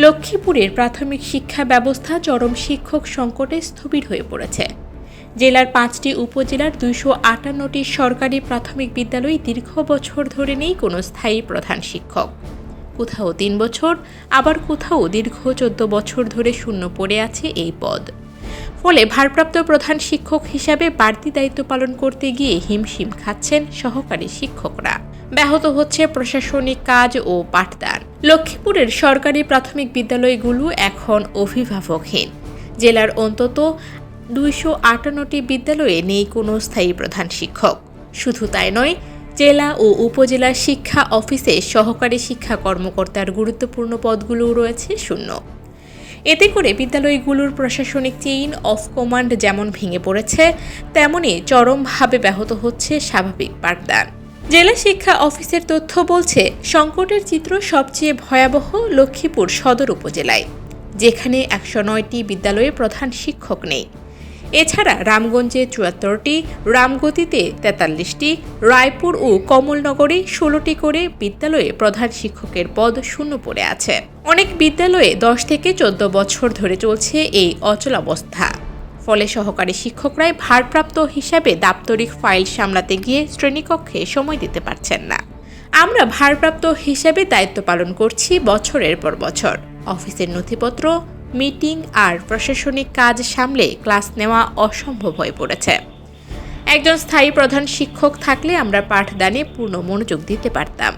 লক্ষ্মীপুরের প্রাথমিক শিক্ষা ব্যবস্থা চরম শিক্ষক সংকটে স্থবির হয়ে পড়েছে। জেলার 5টি উপজেলার 258টি সরকারি প্রাথমিক বিদ্যালয়ে দীর্ঘ বছর ধরে নেই কোনো স্থায়ী প্রধান শিক্ষক। কোথাও 3 বছর, আবার কোথাও দীর্ঘ 14 বছর ধরে শূন্য পড়ে আছে এই পদ। ফলে ভারপ্রাপ্ত প্রধান শিক্ষক হিসাবে বাড়তি দায়িত্ব পালন করতে গিয়ে হিমশিম খাচ্ছেন সহকারী শিক্ষকরা। ব্যাহত হচ্ছে প্রশাসনিক কাজ ও পাঠদান। লক্ষ্মীপুরের সরকারি প্রাথমিক বিদ্যালয়গুলো এখন অভিভাবকহীন। জেলার অন্তত 258টি বিদ্যালয়ে নেই কোনো স্থায়ী প্রধান শিক্ষক। শুধু তাই নয়, জেলা ও উপজেলা শিক্ষা অফিসে সহকারী শিক্ষা কর্মকর্তার গুরুত্বপূর্ণ পদগুলোও রয়েছে শূন্য। এতে করে বিদ্যালয়গুলোর প্রশাসনিক চেইন অফ কমান্ড যেমন ভেঙে পড়েছে, তেমনই চরমভাবে ব্যাহত হচ্ছে স্বাভাবিক পাঠদান। জেলা শিক্ষা অফিসের তথ্য বলছে, সংকটের চিত্র সবচেয়ে ভয়াবহ লক্ষ্মীপুর সদর উপজেলায়, যেখানে 109টি বিদ্যালয়ে প্রধান শিক্ষক নেই। এছাড়া রামগঞ্জে 74টি, রামগতিতে 43টি, রায়পুর ও কমলনগরে 16টি করে বিদ্যালয়ে প্রধান শিক্ষকের পদ শূন্য পড়ে আছে। অনেক বিদ্যালয়ে 10 থেকে 14 বছর ধরে চলছে এই অচলাবস্থা। ফলে সহকারী শিক্ষকরাই ভারপ্রাপ্ত হিসাবে দাপ্তরিক ফাইল সামলাতে গিয়ে শ্রেণীকক্ষে সময় দিতে পারছেন না। আমরা ভারপ্রাপ্ত হিসাবে দায়িত্ব পালন করছি বছরের পর বছর। অফিসের নথিপত্র, মিটিং আর প্রশাসনিক কাজ সামলে ক্লাস নেওয়া অসম্ভব হয়ে পড়েছে। একজন স্থায়ী প্রধান শিক্ষক থাকলে আমরা পাঠদানে পূর্ণ মনোযোগ দিতে পারতাম।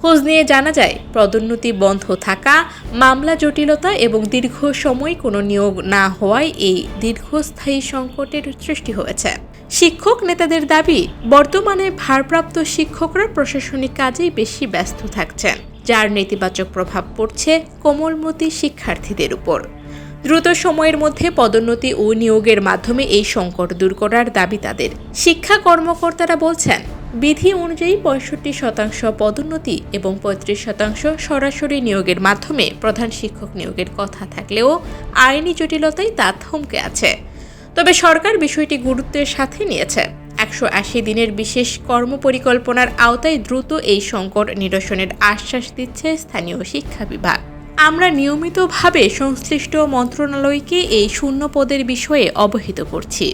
খোঁজ নিয়ে জানা যায়, পদোন্নতি বন্ধ থাকা, মামলা জটিলতা এবং দীর্ঘ সময় কোনো নিয়োগ না হওয়ায় এই দীর্ঘস্থায়ী সংকটের সৃষ্টি হয়েছে। শিক্ষক নেতাদের দাবি, বর্তমানে ভারপ্রাপ্ত শিক্ষকরা প্রশাসনিক কাজেই বেশি ব্যস্ত থাকছেন, যার নেতিবাচক প্রভাব পড়ছে কোমলমতি শিক্ষার্থীদের উপর। দ্রুত সময়ের মধ্যে পদোন্নতি ও নিয়োগের মাধ্যমে এই সংকট দূর করার দাবি তাদের। শিক্ষা কর্মকর্তারা বলছেন, বিধি অনুযায়ী 65% পদোন্নতি এবং 35% সরাসরি নিয়োগের মাধ্যমে প্রধান শিক্ষক নিয়োগের কথা থাকলেও আইনি জটিলতায় তা থমকে আছে। তবে সরকার বিষয়টি গুরুত্বের সাথে নিয়েছে। 180 দিনের বিশেষ কর্মপরিকল্পনার আওতায় দ্রুত এই সংকট নিরসনের আশ্বাস দিচ্ছে স্থানীয় শিক্ষা বিভাগ। আমরা নিয়মিতভাবে সংশ্লিষ্ট মন্ত্রণালয়কে এই শূন্য পদের বিষয়ে অবহিত করছি।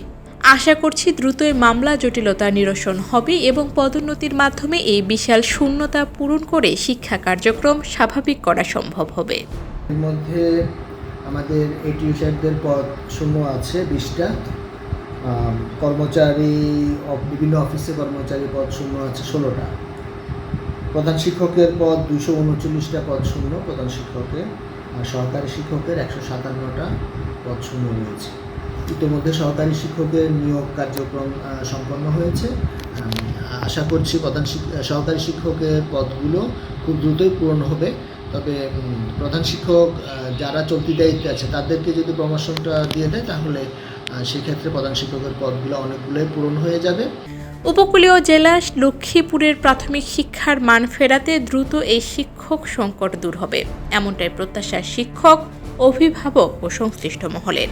আশা করছি দ্রুতই মামলা জটিলতা নিরসন হবে এবং পদোন্নতির মাধ্যমে এই বিশাল শূন্যতা পূরণ করে শিক্ষা কার্যক্রম স্বাভাবিক করা সম্ভব হবে। এর মধ্যে আমাদের এই টিউশনদের পদ শূন্য আছে 20টা, কর্মচারী বিভিন্ন অফিসে কর্মচারী পদ শূন্য আছে 16টা, প্রধান শিক্ষকের পদ 239টা পদ শূন্য প্রধান শিক্ষকের, আর সহকারী শিক্ষকের 157টা পদ শূন্য রয়েছে। ইতিমধ্যে সহকারী শিক্ষকের নিয়োগ কার্যক্রম সম্পন্ন হয়েছে। আশা করছি সহকারী শিক্ষকের পদগুলো খুব দ্রুতই পূরণ হবে। তবে প্রধান শিক্ষক যারা চলতি দায়িত্বে আছে তাদেরকে যদি প্রমোশনটা দিয়ে দেয়, তাহলে সেক্ষেত্রে প্রধান শিক্ষকের পদগুলো অনেকগুলোই পূরণ হয়ে যাবে। উপকূলীয় জেলা লক্ষ্মীপুরের প্রাথমিক শিক্ষার মান ফেরাতে দ্রুত এই শিক্ষক সংকট দূর হবে, এমনটাই প্রত্যাশা শিক্ষক, অভিভাবক ও সংশ্লিষ্ট মহলের।